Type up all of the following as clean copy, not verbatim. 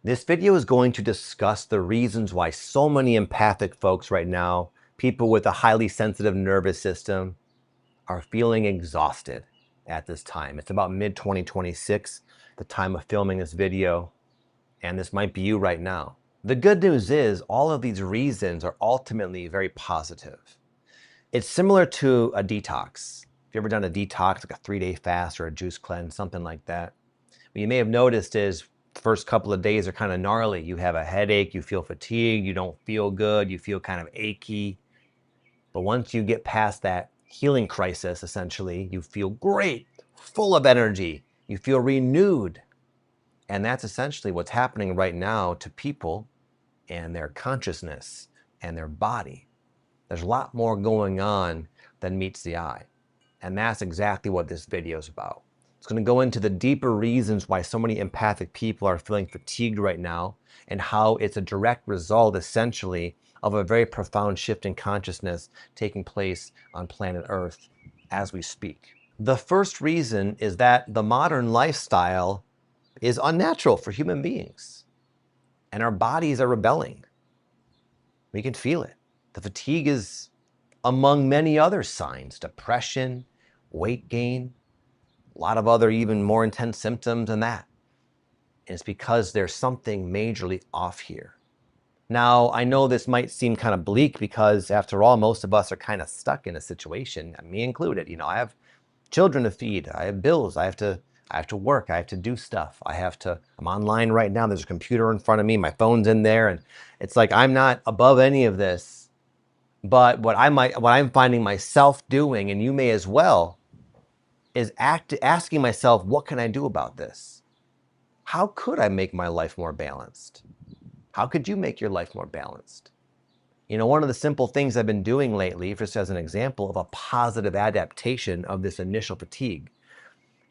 This video is going to discuss the reasons why so many empathic folks right now, people with a highly sensitive nervous system, are feeling exhausted at this time. It's about mid-2026, the time of filming this video, and this might be you right now. The good news is all of these reasons are ultimately very positive. It's similar to a detox. If you've ever done a detox, like a 3-day fast or a juice cleanse, something like that, what you may have noticed is the first couple of days are kind of gnarly. You have a headache, you feel fatigued, you don't feel good, you feel kind of achy. But once you get past that healing crisis, essentially, you feel great, full of energy, you feel renewed. And that's essentially what's happening right now to people and their consciousness and their body. There's a lot more going on than meets the eye. And that's exactly what this video is about. It's going to go into the deeper reasons why so many empathic people are feeling fatigued right now and how it's a direct result, essentially, of a very profound shift in consciousness taking place on planet Earth as we speak. The first reason is that the modern lifestyle is unnatural for human beings, and our bodies are rebelling. We can feel it. The fatigue is among many other signs: depression, weight gain, a lot of other even more intense symptoms than that. And it's because there's something majorly off here. Now, I know this might seem kind of bleak because after all, most of us are kind of stuck in a situation, me included. You know, I have children to feed, I have bills, I have to work, I have to do stuff. I'm online right now, there's a computer in front of me, my phone's in there, and it's like I'm not above any of this. But what I'm finding myself doing, and you may as well, is asking myself, what can I do about this? How could I make my life more balanced? How could you make your life more balanced? You know, one of the simple things I've been doing lately, just as an example of a positive adaptation of this initial fatigue,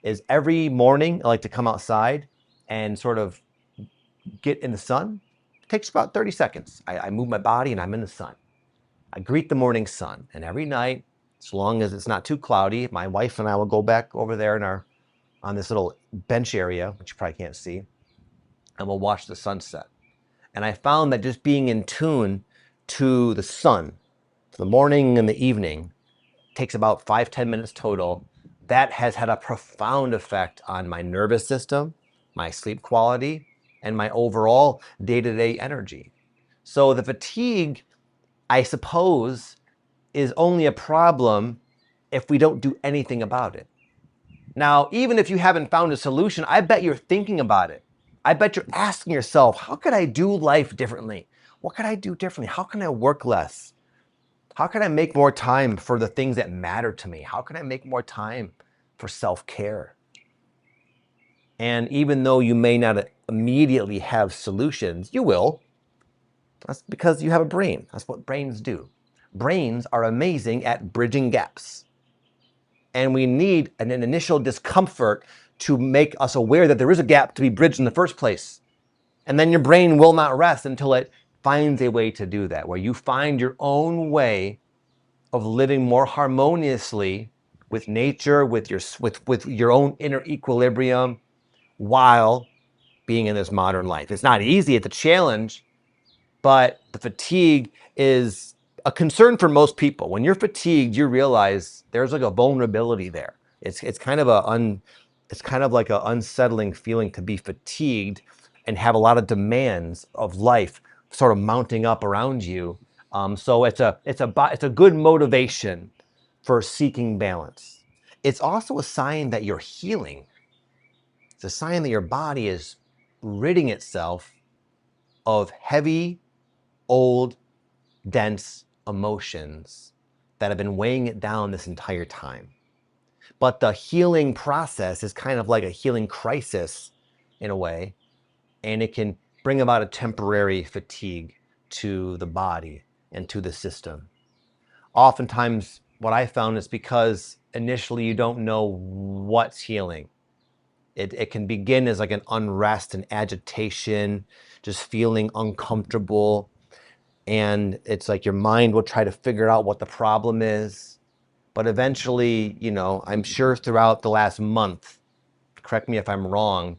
is every morning I like to come outside and sort of get in the sun. It takes about 30 seconds. I move my body and I'm in the sun. I greet the morning sun. And every night, as long as it's not too cloudy, my wife and I will go back over there on this little bench area, which you probably can't see, and we'll watch the sunset. And I found that just being in tune to the sun, the morning and the evening, takes about 5-10 minutes total. That has had a profound effect on my nervous system, my sleep quality, and my overall day-to-day energy. So the fatigue, I suppose, is only a problem if we don't do anything about it. Now, even if you haven't found a solution, I bet you're thinking about it. I bet you're asking yourself, how could I do life differently? What could I do differently? How can I work less? How can I make more time for the things that matter to me? How can I make more time for self-care? And even though you may not immediately have solutions, you will. That's because you have a brain. That's what brains do. Brains are amazing at bridging gaps. And we need an initial discomfort to make us aware that there is a gap to be bridged in the first place. And then your brain will not rest until it finds a way to do that, where you find your own way of living more harmoniously with nature, with your own inner equilibrium, while being in this modern life. It's not easy, it's a challenge, but the fatigue is a concern for most people. When you're fatigued, you realize there's like a vulnerability there. It's kind of like an unsettling feeling to be fatigued and have a lot of demands of life sort of mounting up around you. So it's a good motivation for seeking balance. It's also a sign that you're healing. It's a sign that your body is ridding itself of heavy, old, dense emotions that have been weighing it down this entire time. But the healing process is kind of like a healing crisis in a way, and it can bring about a temporary fatigue to the body and to the system. Oftentimes, what I found is because initially you don't know what's healing. It can begin as like an unrest and agitation, just feeling uncomfortable. And it's like your mind will try to figure out what the problem is. But eventually, you know, I'm sure throughout the last month, correct me if I'm wrong,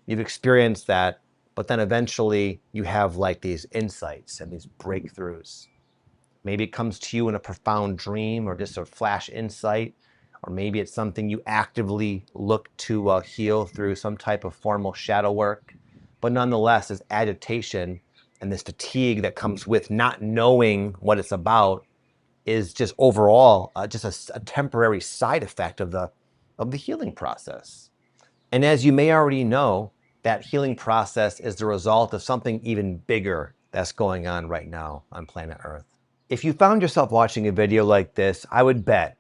you've experienced that but then eventually you have like these insights and these breakthroughs. Maybe it comes to you in a profound dream or just a flash insight, or maybe it's something you actively look to heal through some type of formal shadow work. But nonetheless, this agitation and this fatigue that comes with not knowing what it's about is just overall just a temporary side effect of the healing process. And as you may already know, that healing process is the result of something even bigger that's going on right now on planet Earth. If you found yourself watching a video like this, I would bet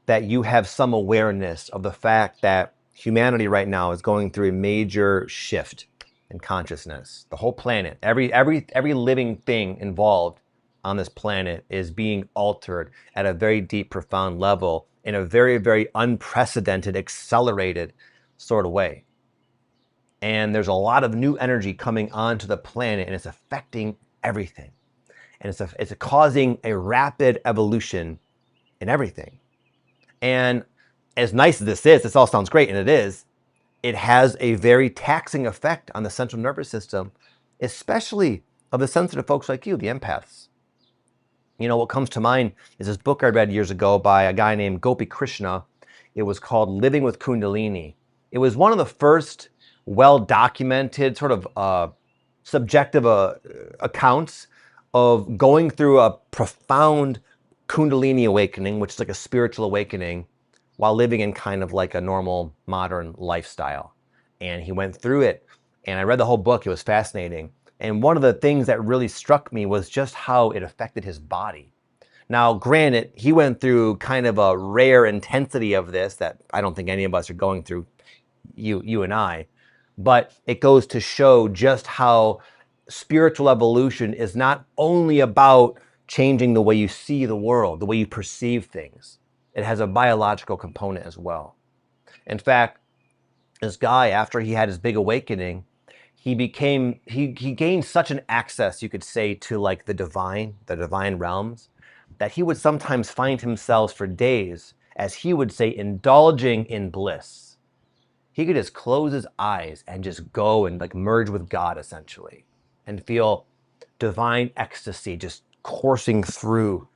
that you have some awareness of the fact that humanity right now is going through a major shift in consciousness. The whole planet, every living thing involved on this planet is being altered at a very deep, profound level in a very, very unprecedented, accelerated sort of way. And there's a lot of new energy coming onto the planet, and it's affecting everything. And it's causing a rapid evolution in everything. And as nice as this all sounds great, and it is, it has a very taxing effect on the central nervous system, especially of the sensitive folks like you, the empaths. You know, what comes to mind is this book I read years ago by a guy named Gopi Krishna. It was called Living with Kundalini. It was one of the first well-documented sort of subjective accounts of going through a profound Kundalini awakening, which is like a spiritual awakening, while living in kind of like a normal modern lifestyle. And he went through it, and I read the whole book. It was fascinating. And one of the things that really struck me was just how it affected his body. Now, granted, he went through kind of a rare intensity of this that I don't think any of us are going through, you and I, but it goes to show just how spiritual evolution is not only about changing the way you see the world, the way you perceive things. It has a biological component as well. In fact, this guy, after he had his big awakening, he gained such an access, you could say, to like the divine realms, that he would sometimes find himself for days, as he would say, indulging in bliss. He could just close his eyes and just go and like merge with God, essentially, and feel divine ecstasy just coursing through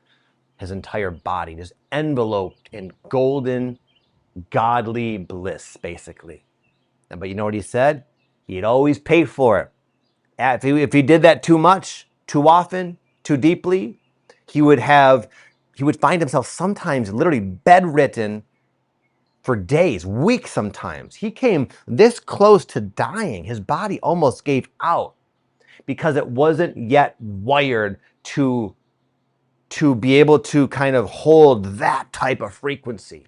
his entire body, just enveloped in golden, godly bliss, basically. But you know what he said? He'd always pay for it. If he did that too much, too often, too deeply, he would find himself sometimes literally bedridden for days, weeks sometimes. He came this close to dying. His body almost gave out because it wasn't yet wired to be able to kind of hold that type of frequency.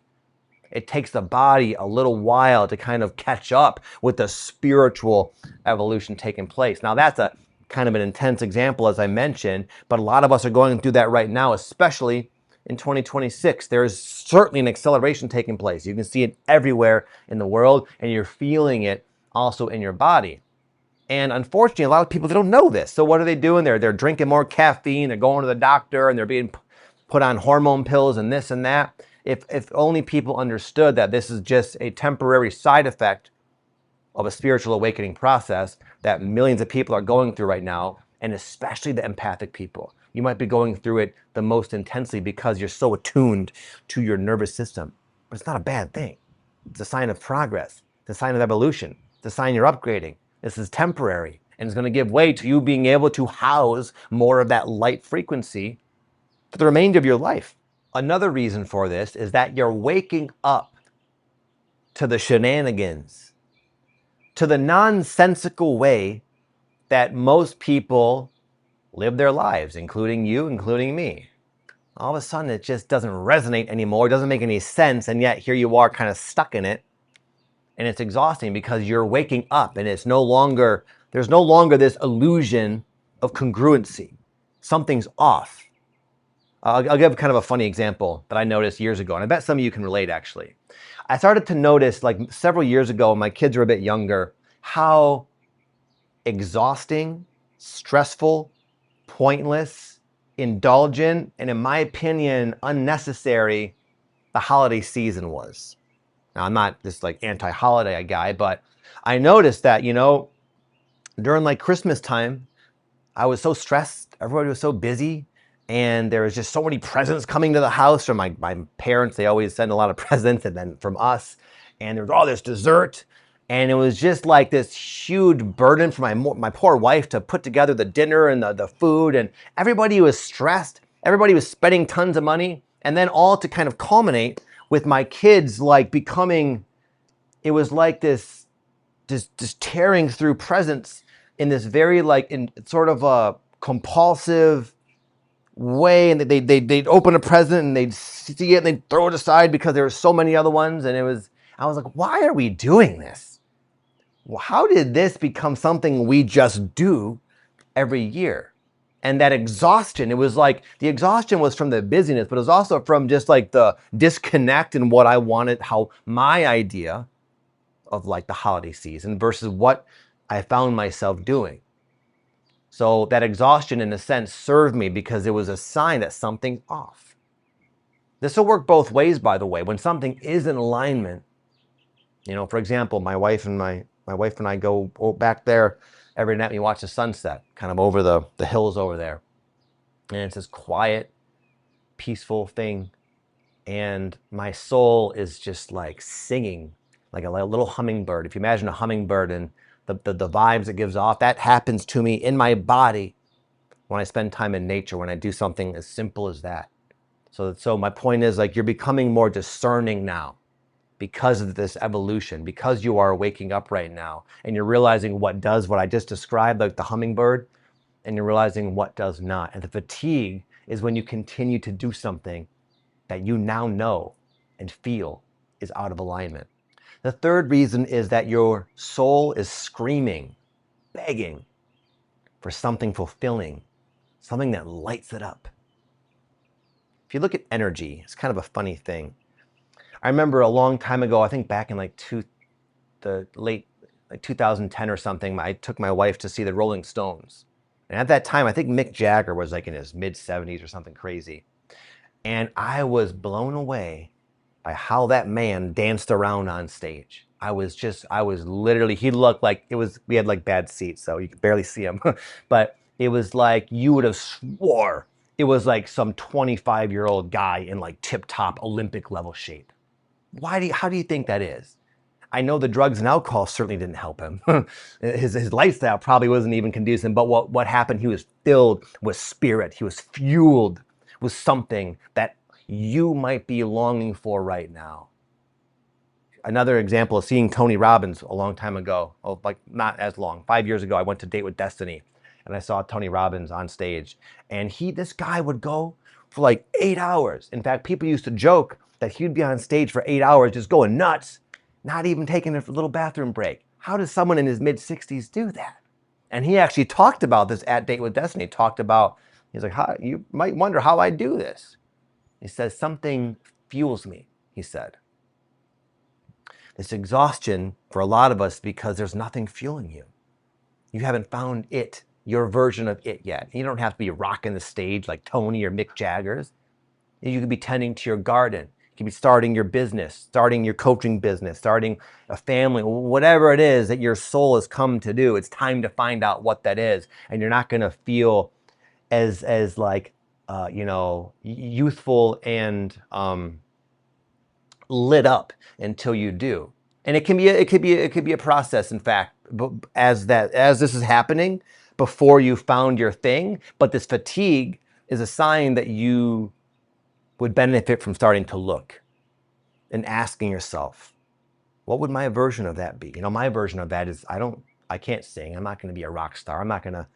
It takes the body a little while to kind of catch up with the spiritual evolution taking place. Now, that's a kind of an intense example, as I mentioned, but a lot of us are going through that right now, especially in 2026. There is certainly an acceleration taking place. You can see it everywhere in the world, and you're feeling it also in your body. And unfortunately, a lot of people, they don't know this. So what are they doing? They're drinking more caffeine, they're going to the doctor, and they're being put on hormone pills and this and that. If only people understood that this is just a temporary side effect of a spiritual awakening process that millions of people are going through right now, and especially the empathic people. You might be going through it the most intensely because you're so attuned to your nervous system. But it's not a bad thing. It's a sign of progress. It's a sign of evolution. It's a sign you're upgrading. This is temporary, and it's going to give way to you being able to house more of that light frequency for the remainder of your life. Another reason for this is that you're waking up to the shenanigans, to the nonsensical way that most people live their lives, including you, including me. All of a sudden, it just doesn't resonate anymore. It doesn't make any sense. And yet here you are kind of stuck in it. And it's exhausting because you're waking up and there's no longer this illusion of congruency. Something's off. I'll give kind of a funny example that I noticed years ago, and I bet some of you can relate, actually. I started to notice, like several years ago, when my kids were a bit younger, how exhausting, stressful, pointless, indulgent, and in my opinion, unnecessary the holiday season was. Now, I'm not this like anti-holiday guy, but I noticed that, During like Christmas time, I was so stressed. Everybody was so busy. And there was just so many presents coming to the house from my parents. They always send a lot of presents, and then from us. And there was all this dessert. And it was just like this huge burden for my poor wife to put together the dinner and the food. And everybody was stressed. Everybody was spending tons of money. And then all to kind of culminate with my kids like becoming, it was like this, just tearing through presents in this very like in sort of a compulsive way, and they'd open a present and they'd see it and they'd throw it aside because there were so many other ones. And I was like, why are we doing this? Well, how did this become something we just do every year? And that exhaustion, it was like the exhaustion was from the busyness, but it was also from just like the disconnect and what I wanted, how my idea of like the holiday season versus what I found myself doing. So that exhaustion, in a sense, served me because it was a sign that something's off. This will work both ways, by the way. When something is in alignment, for example, my wife and I go back there every night. We watch the sunset, kind of over the hills over there, and it's this quiet, peaceful thing, and my soul is just like singing, like a little hummingbird. If you imagine a hummingbird and the vibes it gives off, that happens to me in my body when I spend time in nature, when I do something as simple as that. So my point is, like, you're becoming more discerning now because of this evolution, because you are waking up right now and you're realizing what does what I just described, like the hummingbird, and you're realizing what does not. And the fatigue is when you continue to do something that you now know and feel is out of alignment. The third reason is that your soul is screaming, begging for something fulfilling, something that lights it up. If you look at energy, it's kind of a funny thing. I remember a long time ago, I think back in the late 2010 or something, I took my wife to see the Rolling Stones. And at that time, I think Mick Jagger was like in his mid 70s or something crazy. And I was blown away by how that man danced around on stage. I was literally, he looked like we had like bad seats, so you could barely see him. But it was like, you would have swore it was like some 25-year-old guy in like tip-top Olympic level shape. How do you think that is? I know the drugs and alcohol certainly didn't help him. his lifestyle probably wasn't even conducive, but what happened, he was filled with spirit. He was fueled with something that you might be longing for right now. Another example is seeing Tony Robbins a long time ago. Oh, like not as long. 5 years ago, I went to Date with Destiny and I saw Tony Robbins on stage. And this guy would go for like 8 hours. In fact, people used to joke that he'd be on stage for 8 hours just going nuts, not even taking a little bathroom break. How does someone in his mid-60s do that? And he actually talked about this at Date with Destiny. He's like, you might wonder how I do this. He says, something fuels me, he said. This exhaustion for a lot of us because there's nothing fueling you. You haven't found it, your version of it yet. You don't have to be rocking the stage like Tony or Mick Jagger's. You could be tending to your garden. You could be starting your business, starting your coaching business, starting a family, whatever it is that your soul has come to do. It's time to find out what that is. And you're not going to feel as like, youthful and lit up until you do. And it could be a process, in fact, as this is happening before you found your thing. But this fatigue is a sign that you would benefit from starting to look and asking yourself, what would my version of that be? My version of that is I can't sing. I'm not going to be a rock star. I'm not going to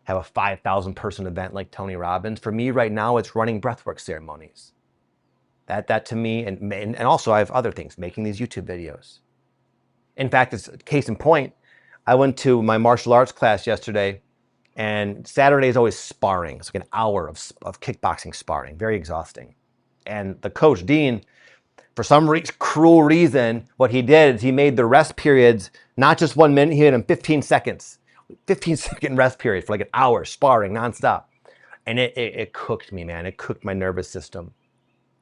have a 5,000 person event like Tony Robbins. For me right now, it's running breathwork ceremonies. That to me, and also I have other things, making these YouTube videos. In fact, it's case in point, I went to my martial arts class yesterday, and Saturday is always sparring. It's like an hour of kickboxing sparring, very exhausting. And the coach, Dean, for some cruel reason, what he did is he made the rest periods not just 1 minute, he made them 15 seconds. 15-second rest period for like an hour, sparring nonstop. And it cooked me, man. It cooked my nervous system.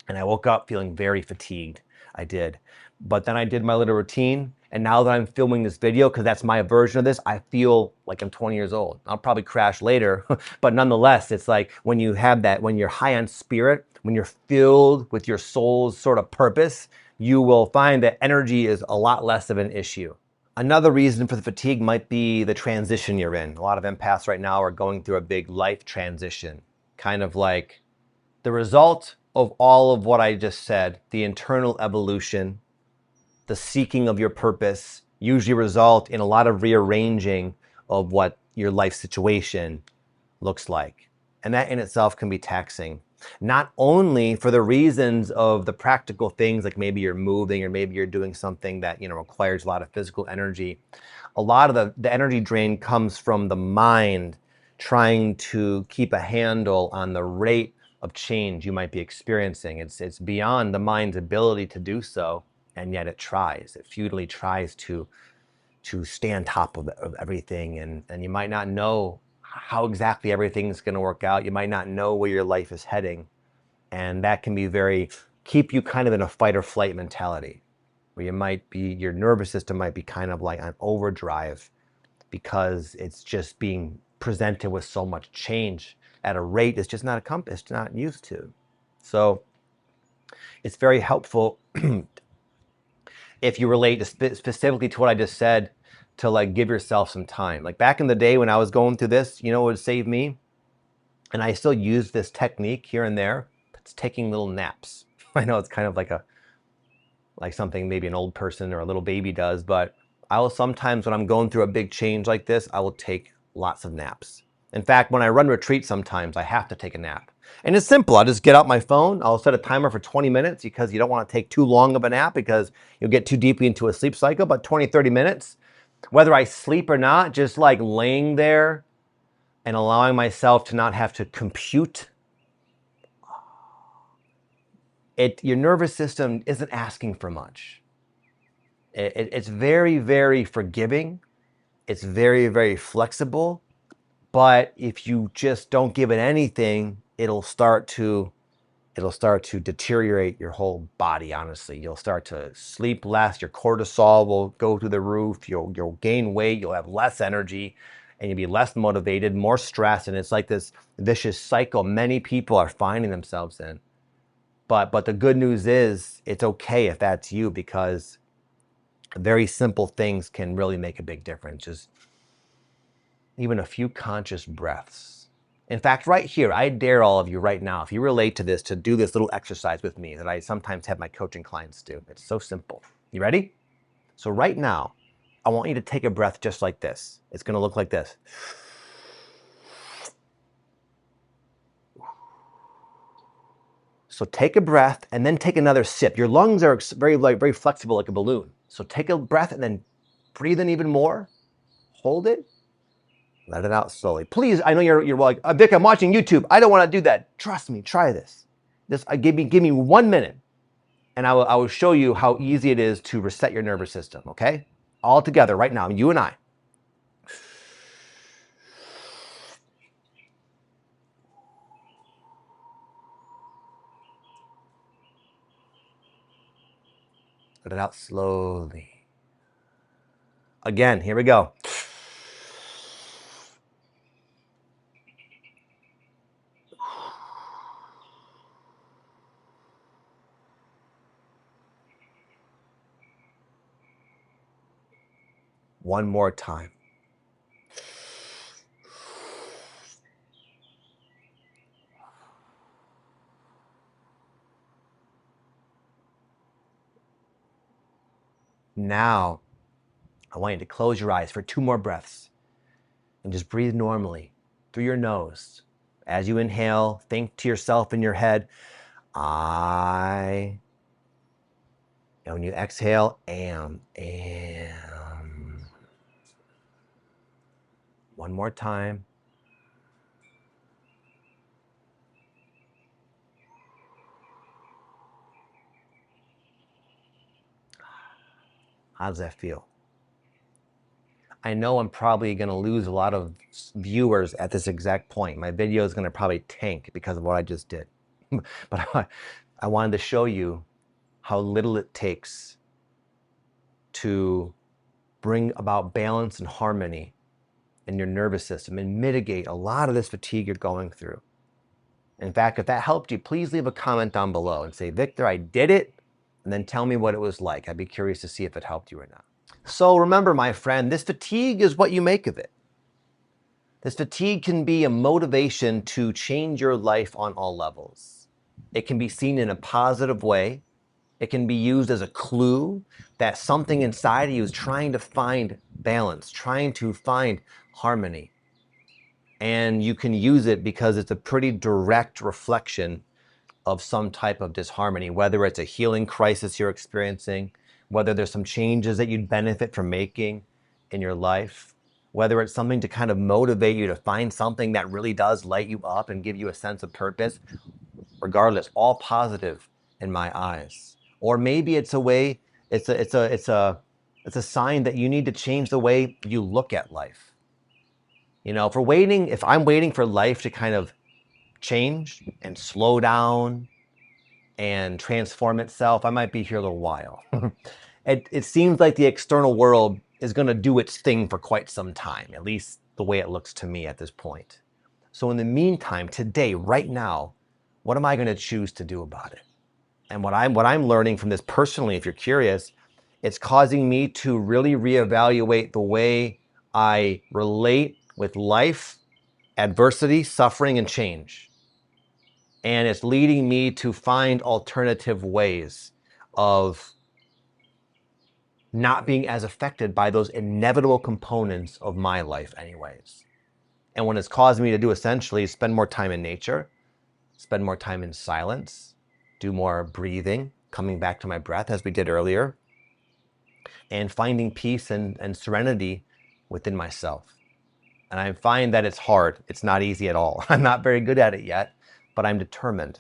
And I woke up feeling very fatigued. I did. But then I did my little routine, And now that I'm filming this video, because that's my version of this, I feel like I'm 20 years old. I'll probably crash later, but nonetheless, it's like when you have that, when you're high on spirit, when you're filled with your soul's sort of purpose, you will find that energy is a lot less of an issue. Another reason for the fatigue might be the transition you're in. A lot of empaths right now are going through a big life transition, kind of like the result of all of what I just said, the internal evolution, the seeking of your purpose, usually result in a lot of rearranging of what your life situation looks like. And that in itself can be taxing, not only for the reasons of the practical things, like maybe you're moving or maybe you're doing something that, requires a lot of physical energy. A lot of the energy drain comes from the mind trying to keep a handle on the rate of change you might be experiencing. It's beyond the mind's ability to do so, and yet it futilely tries to stay on top of everything, and you might not know how exactly everything's going to work out. You might not know where your life is heading, and that can be keep you kind of in a fight or flight mentality, where your nervous system might be kind of like on overdrive because it's just being presented with so much change at a rate it's just not used to. So it's very helpful if you relate specifically to what I just said, to like give yourself some time. Like back in the day when I was going through this, what would save me? And I still use this technique here and there. It's taking little naps. I know it's kind of like something maybe an old person or a little baby does, but I will sometimes, when I'm going through a big change like this, I will take lots of naps. In fact, when I run retreats, sometimes I have to take a nap. And it's simple. I'll just get out my phone. I'll set a timer for 20 minutes because you don't want to take too long of a nap because you'll get too deeply into a sleep cycle, but 20, 30 minutes, whether I sleep or not, just like laying there and allowing myself to not have to compute. Your nervous system isn't asking for much. It's very, very forgiving. It's very, very flexible. But if you just don't give it anything, it'll start to deteriorate your whole body, honestly. You'll start to sleep less, your cortisol will go through the roof, you'll gain weight, you'll have less energy, and you'll be less motivated, more stressed, and it's like this vicious cycle many people are finding themselves in. But the good news is it's okay if that's you, because very simple things can really make a big difference. Just even a few conscious breaths. In fact, right here, I dare all of you right now, if you relate to this, to do this little exercise with me that I sometimes have my coaching clients do. It's so simple. You ready? So right now, I want you to take a breath just like this. It's going to look like this. So take a breath and then take another sip. Your lungs are very flexible like a balloon. So take a breath and then breathe in even more. Hold it. Let it out slowly. Please, I know you're like, Vic, I'm watching YouTube. I don't want to do that. Trust me, try this. Give me 1 minute, and I will show you how easy it is to reset your nervous system, okay? All together right now, you and I. Let it out slowly. Again, here we go. One more time. Now, I want you to close your eyes for 2 more breaths and just breathe normally through your nose. As you inhale, think to yourself in your head, I. And when you exhale, am. One more time. How does that feel? I know I'm probably going to lose a lot of viewers at this exact point. My video is going to probably tank because of what I just did. But I wanted to show you how little it takes to bring about balance and harmony in your nervous system and mitigate a lot of this fatigue you're going through. In fact, if that helped you, please leave a comment down below and say, Victor, I did it, and then tell me what it was like. I'd be curious to see if it helped you or not. So remember, my friend, this fatigue is what you make of it. This fatigue can be a motivation to change your life on all levels. It can be seen in a positive way. It can be used as a clue that something inside of you is trying to find balance, trying to find harmony. And you can use it because it's a pretty direct reflection of some type of disharmony, whether it's a healing crisis you're experiencing, whether there's some changes that you'd benefit from making in your life, whether it's something to kind of motivate you to find something that really does light you up and give you a sense of purpose. Regardless, all positive in my eyes. Or maybe it's a way, it's a sign that you need to change the way you look at life. You know, if I'm waiting for life to kind of change and slow down and transform itself, I might be here a little while. It seems like the external world is going to do its thing for quite some time, at least the way it looks to me at this point. So in the meantime, today, right now, what am I going to choose to do about it? And what I'm learning from this personally, if you're curious, it's causing me to really reevaluate the way I relate with life, adversity, suffering, and change. And it's leading me to find alternative ways of not being as affected by those inevitable components of my life anyways. And what it's caused me to do essentially is spend more time in nature, spend more time in silence, do more breathing, coming back to my breath as we did earlier, and finding peace and serenity within myself. And I find that it's hard. It's not easy at all. I'm not very good at it yet, but I'm determined.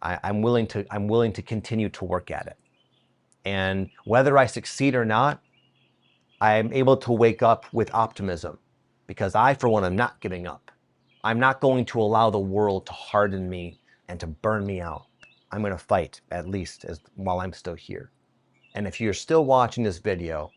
I'm willing to continue to work at it. And whether I succeed or not, I'm able to wake up with optimism because I, for one, am not giving up. I'm not going to allow the world to harden me and to burn me out. I'm going to fight, at least while I'm still here. And if you're still watching this video,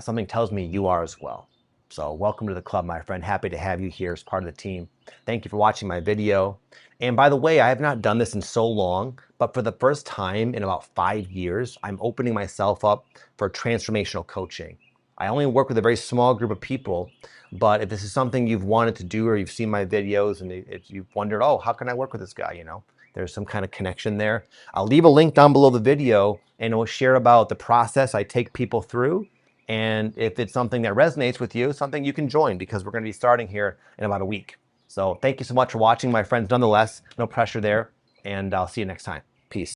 something tells me you are as well. So welcome to the club, my friend. Happy to have you here as part of the team. Thank you for watching my video. And by the way, I have not done this in so long, but for the first time in about 5 years, I'm opening myself up for transformational coaching. I only work with a very small group of people, but if this is something you've wanted to do or you've seen my videos and you've wondered, oh, how can I work with this guy? You know, there's some kind of connection there. I'll leave a link down below the video and it will share about the process I take people through. And if it's something that resonates with you, something you can join because we're going to be starting here in about a week. So thank you so much for watching, my friends. Nonetheless, no pressure there. And I'll see you next time. Peace.